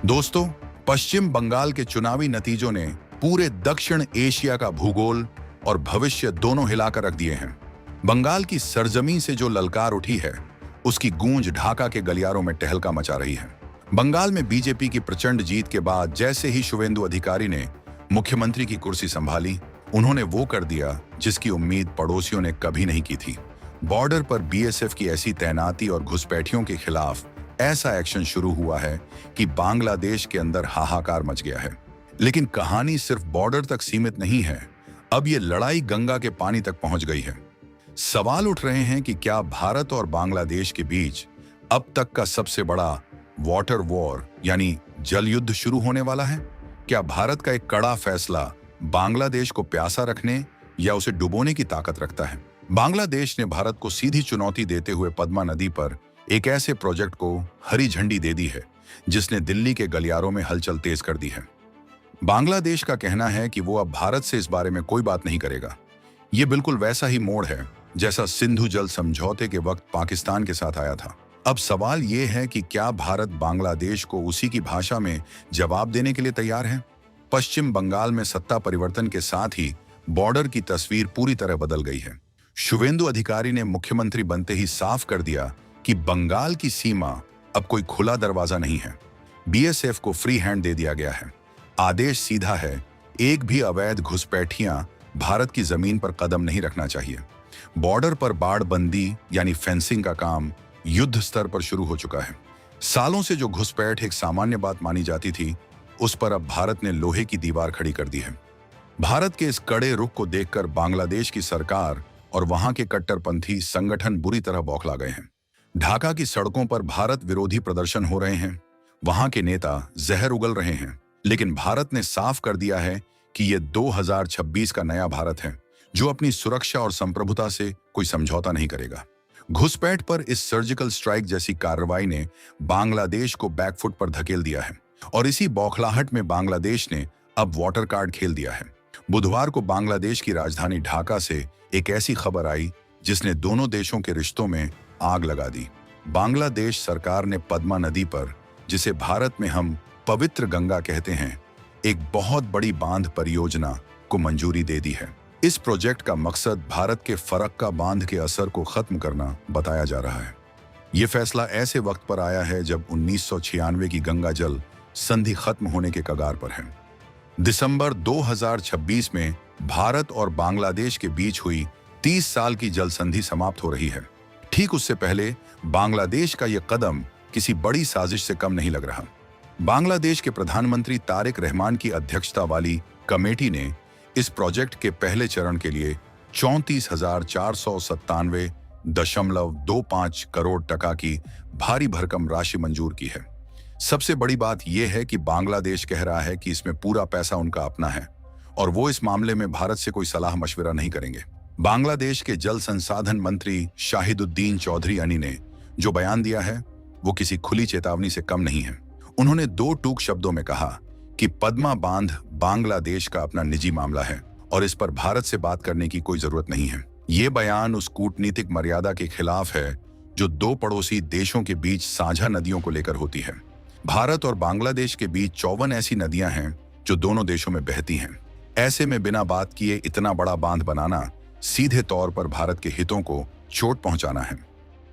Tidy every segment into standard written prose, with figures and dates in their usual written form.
दोस्तों, पश्चिम बंगाल के चुनावी नतीजों ने पूरे दक्षिण एशिया का भूगोल और भविष्य दोनों हिलाकर रख दिए हैं। बंगाल की सरजमीं से जो ललकार उठी है, उसकी गूंज ढाका के गलियारों में टहलका मचा रही है। बंगाल में बीजेपी की प्रचंड जीत के बाद जैसे ही शुवेंदु अधिकारी ने मुख्यमंत्री की कुर्सी संभाली, उन्होंने वो कर दिया जिसकी उम्मीद पड़ोसियों ने कभी नहीं की थी। बॉर्डर पर बीएसएफ की ऐसी तैनाती और घुसपैठियों के खिलाफ ऐसा एक्शन शुरू हुआ है कि बांग्लादेश के अंदर हाहाकार मच गया है। लेकिन कहानी सिर्फ बॉर्डर तक सीमित नहीं है, अब ये लड़ाई गंगा के पानी तक पहुंच गई है। सवाल उठ रहे हैं कि क्या भारत और बांग्लादेश के बीच अब तक का सबसे बड़ा वाटर वॉर यानी जल युद्ध शुरू होने वाला है? क्या भारत का एक कड़ा फैसला बांग्लादेश को प्यासा रखने या उसे डुबोने की ताकत रखता है? बांग्लादेश ने भारत को सीधी चुनौती देते हुए पद्मा नदी पर एक ऐसे प्रोजेक्ट को हरी झंडी दे दी है जिसने दिल्ली के गलियारों में हलचल तेज कर दी है। बांग्लादेश का कहना है कि वो अब भारत से इस बारे में कोई बात नहीं करेगा। ये बिल्कुल वैसा ही मोड़ है जैसा सिंधु जल समझौते के वक्त पाकिस्तान के साथ आया था। अब सवाल ये है कि क्या भारत बांग्लादेश को उसी की भाषा में जवाब देने के लिए तैयार है? पश्चिम बंगाल में सत्ता परिवर्तन के साथ ही बॉर्डर की तस्वीर पूरी तरह बदल गई है। शुवेंदु अधिकारी ने मुख्यमंत्री बनते ही साफ कर दिया कि बंगाल की सीमा अब कोई खुला दरवाजा नहीं है। बीएसएफ को फ्री हैंड दे दिया गया है। आदेश सीधा है, एक भी अवैध घुसपैठियां भारत की जमीन पर कदम नहीं रखना चाहिए। बॉर्डर पर बाड़बंदी यानी फेंसिंग का काम युद्ध स्तर पर शुरू हो चुका है। सालों से जो घुसपैठ एक सामान्य बात मानी जाती थी, उस पर अब भारत ने लोहे की दीवार खड़ी कर दी है। भारत के इस कड़े रुख को देखकर बांग्लादेश की सरकार और वहां के कट्टरपंथी संगठन बुरी तरह बौखला गए हैं। ढाका की सड़कों पर भारत विरोधी प्रदर्शन हो रहे हैं, वहां के नेता जहर उगल रहे हैं। लेकिन भारत ने साफ कर दिया है कि यह 2026 का नया भारत है जो अपनी सुरक्षा और संप्रभुता से कोई समझौता नहीं करेगा। घुसपैठ पर इस सर्जिकल स्ट्राइक जैसी कार्रवाई ने बांग्लादेश को बैकफुट पर धकेल दिया है और इसी बौखलाहट में बांग्लादेश ने अब वाटर कार्ड खेल दिया है। बुधवार को बांग्लादेश की राजधानी ढाका से एक ऐसी खबर आई जिसने दोनों देशों के रिश्तों में आग लगा दी। बांग्लादेश सरकार ने पद्मा नदी पर, जिसे भारत में हम पवित्र गंगा कहते हैं, एक बहुत बड़ी बांध परियोजना को मंजूरी दे दी है। इस प्रोजेक्ट का मकसद भारत के फरक्का बांध के असर को खत्म करना बताया जा रहा है। यह फैसला ऐसे वक्त पर आया है जब 1996 की गंगा जल संधि खत्म होने के कगार पर है। दिसंबर 2026 में भारत और बांग्लादेश के बीच हुई 30 साल की जल संधि समाप्त हो रही है। ठीक उससे पहले बांग्लादेश का यह कदम किसी बड़ी साजिश से कम नहीं लग रहा। बांग्लादेश के प्रधानमंत्री तारिक रहमान की अध्यक्षता वाली कमेटी ने इस प्रोजेक्ट के पहले चरण के लिए 34,497.25 करोड़ टका की भारी भरकम राशि मंजूर की है। सबसे बड़ी बात यह है कि बांग्लादेश कह रहा है कि इसमें पूरा पैसा उनका अपना है और वो इस मामले में भारत से कोई सलाह मशविरा नहीं करेंगे। बांग्लादेश के जल संसाधन मंत्री शाहिदुद्दीन चौधरी अनी ने जो बयान दिया है, वो किसी खुली चेतावनी से कम नहीं है। उन्होंने 2 टूक शब्दों में कहा कि पद्मा बांध बांग्लादेश का अपना निजी मामला है और इस पर भारत से बात करने की कोई जरूरत नहीं है। ये बयान उस कूटनीतिक मर्यादा के खिलाफ है जो 2 पड़ोसी देशों के बीच साझा नदियों को लेकर होती है। भारत और बांग्लादेश के बीच 54 ऐसी नदियां हैं जो दोनों देशों में बहती हैं। ऐसे में बिना बात किए इतना बड़ा बांध बनाना सीधे तौर पर भारत के हितों को चोट पहुंचाना है।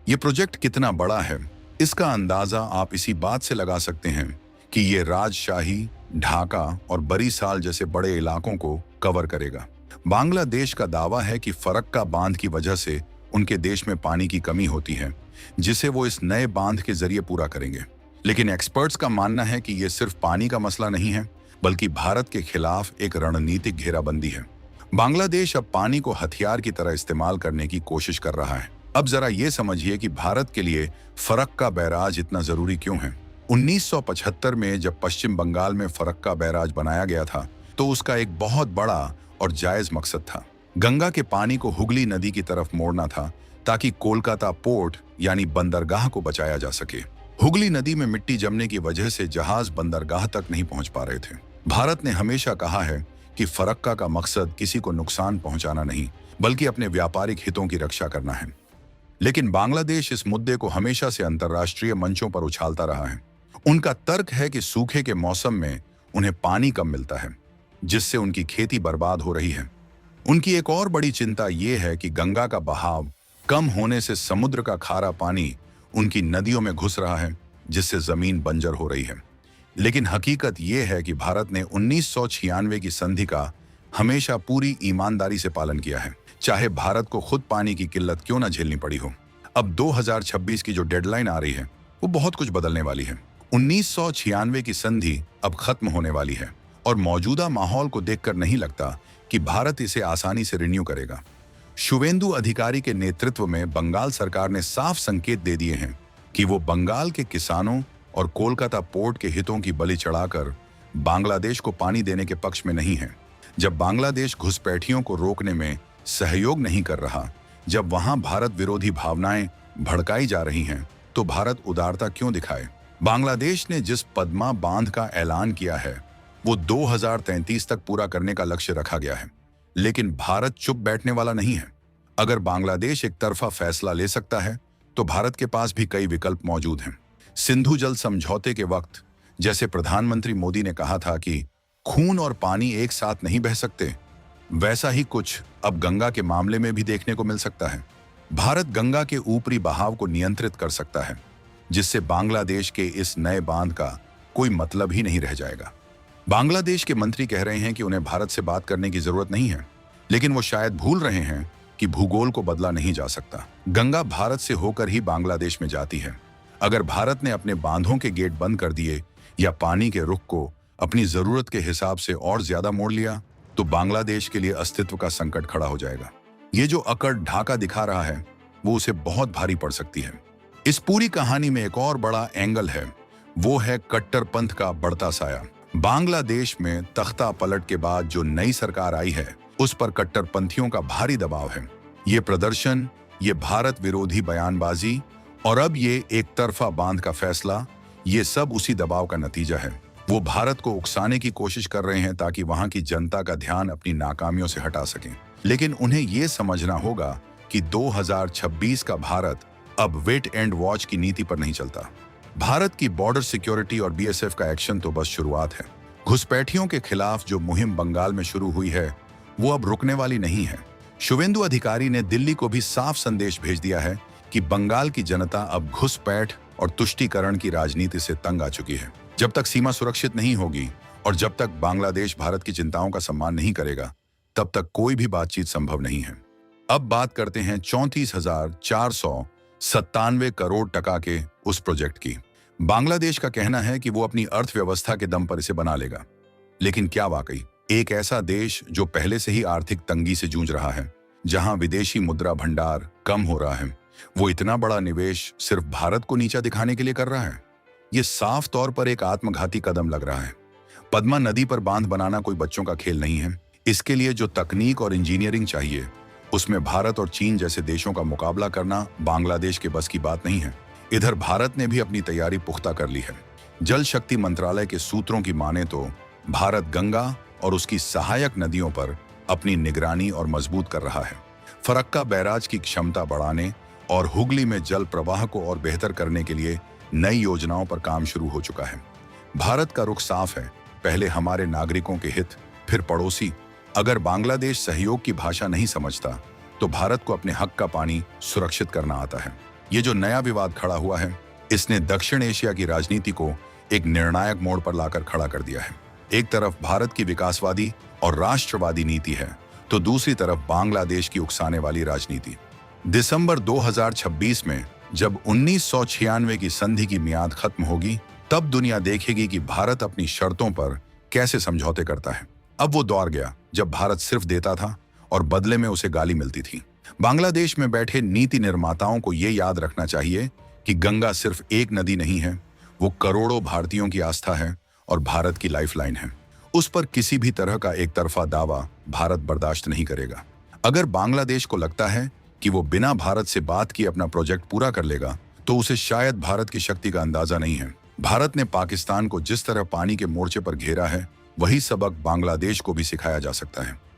ये प्रोजेक्ट कितना बड़ा है, इसका अंदाजा आप इसी बात से लगा सकते हैं कि ये राजशाही, ढाका और बरीसाल जैसे बड़े इलाकों को कवर करेगा। बांग्लादेश का दावा है कि फरक्का बांध की वजह से उनके देश में पानी की कमी होती है, जिसे वो इस नए बांध के जरिए पूरा करेंगे। लेकिन एक्सपर्ट्स का मानना है कि ये सिर्फ पानी का मसला नहीं है, बल्कि भारत के खिलाफ एक रणनीतिक घेराबंदी है। बांग्लादेश अब पानी को हथियार की तरह इस्तेमाल करने की कोशिश कर रहा है। अब जरा ये समझिए कि भारत के लिए फरक्का बैराज इतना जरूरी क्यों है। 1975 में जब पश्चिम बंगाल में फरक्का बैराज बनाया गया था, तो उसका एक बहुत बड़ा और जायज मकसद था। गंगा के पानी को हुगली नदी की तरफ मोड़ना था ताकि कोलकाता पोर्ट यानी बंदरगाह को बचाया जा सके। हुगली नदी में मिट्टी जमने की वजह से जहाज बंदरगाह तक नहीं पहुंच पा रहे थे। भारत ने हमेशा कहा है कि फरक्का का मकसद किसी को नुकसान पहुंचाना नहीं, बल्कि अपने व्यापारिक हितों की रक्षा करना है। लेकिन बांग्लादेश इस मुद्दे को हमेशा से अंतर्राष्ट्रीय मंचों पर उछालता रहा है। उनका तर्क है कि सूखे के मौसम में उन्हें पानी कम मिलता है, जिससे उनकी खेती बर्बाद हो रही है। उनकी एक और बड़ी चिंता ये है कि गंगा का बहाव कम होने से समुद्र का खारा पानी उनकी नदियों में घुस रहा है, जिससे जमीन बंजर हो रही है। लेकिन हकीकत यह है कि भारत ने 1996 की संधि का हमेशा पूरी ईमानदारी से पालन किया है, चाहे भारत को खुद पानी की किल्लत क्यों न झेलनी पड़ी हो। अब 2026 की जो डेडलाइन आ रही है वो बहुत कुछ बदलने वाली है। 1996 की संधि अब खत्म होने वाली है और मौजूदा माहौल को देखकर नहीं लगता कि भारत इसे आसानी से रिन्यू करेगा। शुवेंदु अधिकारी के नेतृत्व में बंगाल सरकार ने साफ संकेत दे दिए हैं कि वो बंगाल के किसानों और कोलकाता पोर्ट के हितों की बलि चढ़ाकर बांग्लादेश को पानी देने के पक्ष में नहीं है। जब बांग्लादेश घुसपैठियों को रोकने में सहयोग नहीं कर रहा, जब वहां भारत विरोधी भावनाएं भड़काई जा रही हैं, तो भारत उदारता क्यों दिखाए। बांग्लादेश ने जिस पद्मा बांध का ऐलान किया है वो 2033 तक पूरा करने का लक्ष्य रखा गया है, लेकिन भारत चुप बैठने वाला नहीं है। अगर बांग्लादेश एक तरफा फैसला ले सकता है तो भारत के पास भी कई विकल्प मौजूद हैं। सिंधु जल समझौते के वक्त जैसे प्रधानमंत्री मोदी ने कहा था कि खून और पानी एक साथ नहीं बह सकते, वैसा ही कुछ अब गंगा के मामले में भी देखने को मिल सकता है। भारत गंगा के ऊपरी बहाव को नियंत्रित कर सकता है, जिससे बांग्लादेश के इस नए बांध का कोई मतलब ही नहीं रह जाएगा। बांग्लादेश के मंत्री कह रहे हैं कि उन्हें भारत से बात करने की जरूरत नहीं है, लेकिन वो शायद भूल रहे हैं कि भूगोल को बदला नहीं जा सकता। गंगा भारत से होकर ही बांग्लादेश में जाती है। अगर भारत ने अपने बांधों के गेट बंद कर दिए या पानी के रुख को अपनी जरूरत के हिसाब से और ज्यादा मोड़ लिया, तो बांग्लादेश के लिए अस्तित्व का संकट खड़ा हो जाएगा। ये जो अकड़ ढाका दिखा रहा है वो उसे बहुत भारी पड़ सकती है। इस पूरी कहानी में एक और बड़ा एंगल है, वो है कट्टरपंथ का बढ़ता साया। बांग्लादेश में तख्ता पलट के बाद जो नई सरकार आई है उस पर कट्टरपंथियों का भारी दबाव है। ये प्रदर्शन, ये भारत विरोधी बयानबाजी और अब ये एक तरफा बांध का फैसला, ये सब उसी दबाव का नतीजा है। वो भारत को उकसाने की कोशिश कर रहे हैं ताकि वहां की जनता का ध्यान अपनी नाकामियों से हटा सकें। लेकिन उन्हें ये समझना होगा कि 2026 का भारत अब वेट एंड वॉच की नीति पर नहीं चलता। भारत की बॉर्डर सिक्योरिटी और बीएसएफ का एक्शन तो बस शुरुआत है। घुसपैठियों के खिलाफ जो मुहिम बंगाल में शुरू हुई है वो अब रुकने वाली नहीं है। शुवेंदु अधिकारी ने दिल्ली को भी साफ संदेश भेज दिया है कि बंगाल की जनता अब घुसपैठ और तुष्टीकरण की राजनीति से तंग आ चुकी है। जब तक सीमा सुरक्षित नहीं होगी और जब तक बांग्लादेश भारत की चिंताओं का सम्मान नहीं करेगा, तब तक कोई भी बातचीत संभव नहीं है। अब बात करते हैं 34,497 करोड़ टका के उस प्रोजेक्ट की। बांग्लादेश का कहना है कि वो अपनी अर्थव्यवस्था के दम पर इसे बना लेगा, लेकिन क्या वाकई एक ऐसा देश जो पहले से ही आर्थिक तंगी से जूझ रहा है, जहां विदेशी मुद्रा भंडार कम हो रहा है, वो इतना बड़ा निवेश सिर्फ भारत को नीचा दिखाने के लिए कर रहा है? ये साफ तौर पर एक आत्मघाती कदम लग रहा है। पद्मा नदी पर बांध बनाना कोई बच्चों का खेल नहीं है। इसके लिए जो तकनीक और इंजीनियरिंग चाहिए, उसमें भारत और चीन जैसे देशों का मुकाबला करना बांग्लादेश के बस की बात नहीं है। इधर भारत ने भी अपनी तैयारी पुख्ता कर ली है। जल शक्ति मंत्रालय के सूत्रों की माने तो भारत गंगा और उसकी सहायक नदियों पर अपनी निगरानी और मजबूत कर रहा है। फरक्का बैराज की क्षमता बढ़ाने और हुगली में जल प्रवाह को और बेहतर करने के लिए नई योजनाओं पर काम शुरू हो चुका है। भारत का रुख साफ है, पहले हमारे नागरिकों के हित, फिर पड़ोसी। अगर बांग्लादेश सहयोग की भाषा नहीं समझता तो भारत को अपने हक का पानी सुरक्षित करना आता है। ये जो नया विवाद खड़ा हुआ है, इसने दक्षिण एशिया की राजनीति को एक निर्णायक मोड़ पर लाकर खड़ा कर दिया है। एक तरफ भारत की विकासवादी और राष्ट्रवादी नीति है, तो दूसरी तरफ बांग्लादेश की उकसाने वाली राजनीति। दिसंबर 2026 में जब 1996 की संधि की मियाद खत्म होगी, तब दुनिया देखेगी कि भारत अपनी शर्तों पर कैसे समझौते करता है। अब वो दौर गया जब भारत सिर्फ देता था और बदले में उसे गाली मिलती थी। बांग्लादेश में बैठे नीति निर्माताओं को ये याद रखना चाहिए कि गंगा सिर्फ एक नदी नहीं है, वो करोड़ों भारतीयों की आस्था है और भारत की लाइफलाइन है। उस पर किसी भी तरह का एक तरफा दावा भारत बर्दाश्त नहीं करेगा। अगर बांग्लादेश को लगता है कि वो बिना भारत से बात किए अपना प्रोजेक्ट पूरा कर लेगा, तो उसे शायद भारत की शक्ति का अंदाजा नहीं है। भारत ने पाकिस्तान को जिस तरह पानी के मोर्चे पर घेरा है, वही सबक बांग्लादेश को भी सिखाया जा सकता है।